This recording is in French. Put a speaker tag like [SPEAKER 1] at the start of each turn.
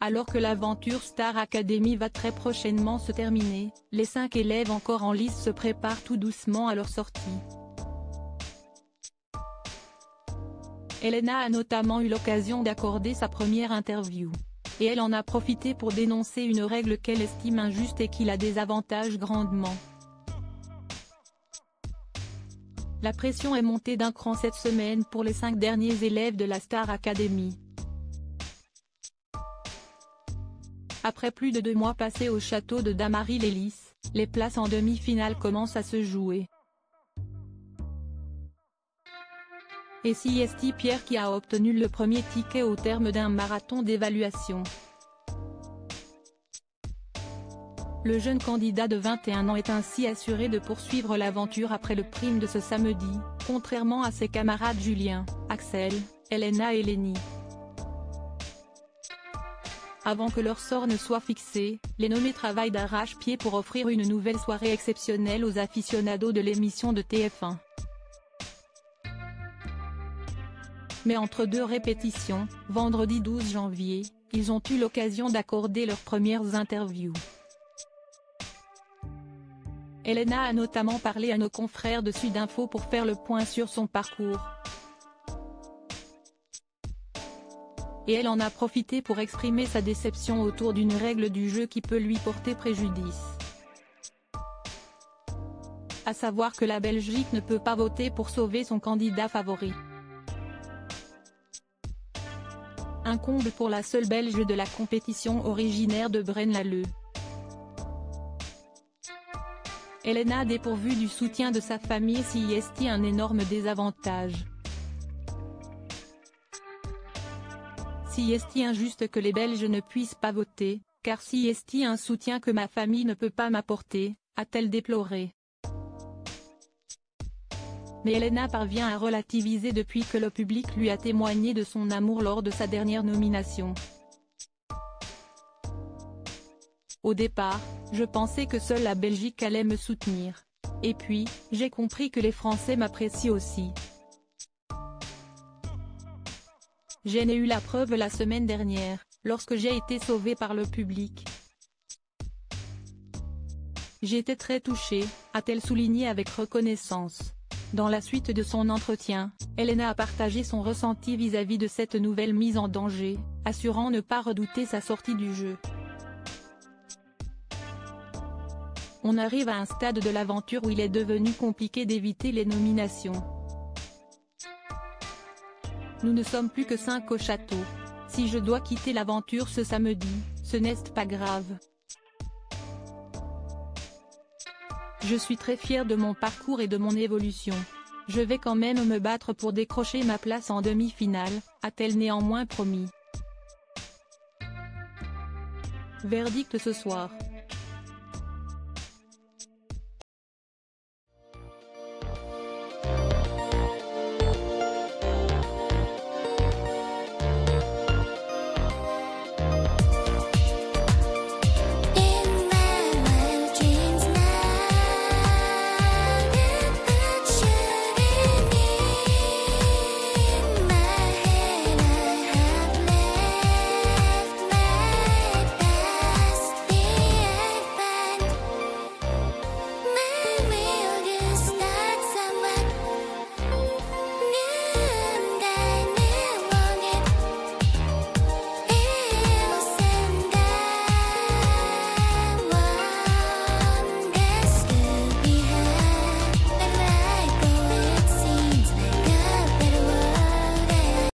[SPEAKER 1] Alors que l'aventure Star Academy va très prochainement se terminer, les 5 élèves encore en lice se préparent tout doucement à leur sortie. Elena a notamment eu l'occasion d'accorder sa première interview. Et elle en a profité pour dénoncer une règle qu'elle estime injuste et qui la désavantage grandement. La pression est montée d'un cran cette semaine pour les 5 derniers élèves de la Star Academy. Après plus de 2 mois passés au château de Damary-les-Lys, les places en demi-finale commencent à se jouer. Et c'est Esti Pierre qui a obtenu le premier ticket au terme d'un marathon d'évaluation. Le jeune candidat de 21 ans est ainsi assuré de poursuivre l'aventure après le prime de ce samedi, contrairement à ses camarades Julien, Axel, Elena et Lenny. Avant que leur sort ne soit fixé, les nommés travaillent d'arrache-pied pour offrir une nouvelle soirée exceptionnelle aux aficionados de l'émission de TF1. Mais entre 2 répétitions, vendredi 12 janvier, ils ont eu l'occasion d'accorder leurs premières interviews. Elena a notamment parlé à nos confrères de Sudinfo pour faire le point sur son parcours. Et elle en a profité pour exprimer sa déception autour d'une règle du jeu qui peut lui porter préjudice. À savoir que la Belgique ne peut pas voter pour sauver son candidat favori. Un comble pour la seule Belge de la compétition originaire de Braine-l'Alleud. Elena dépourvue du soutien de sa famille s'y estie un énorme désavantage. Si est-il injuste que les Belges ne puissent pas voter, car si est-il un soutien que ma famille ne peut pas m'apporter, a-t-elle déploré. Mais Elena parvient à relativiser depuis que le public lui a témoigné de son amour lors de sa dernière nomination. Au départ, je pensais que seule la Belgique allait me soutenir. Et puis, j'ai compris que les Français m'apprécient aussi. J'en ai eu la preuve la semaine dernière, lorsque j'ai été sauvée par le public. J'étais très touchée, a-t-elle souligné avec reconnaissance. Dans la suite de son entretien, Elena a partagé son ressenti vis-à-vis de cette nouvelle mise en danger, assurant ne pas redouter sa sortie du jeu. On arrive à un stade de l'aventure où il est devenu compliqué d'éviter les nominations. Nous ne sommes plus que 5 au château. Si je dois quitter l'aventure ce samedi, ce n'est pas grave. Je suis très fière de mon parcours et de mon évolution. Je vais quand même me battre pour décrocher ma place en demi-finale, a-t-elle néanmoins promis. Verdict ce soir.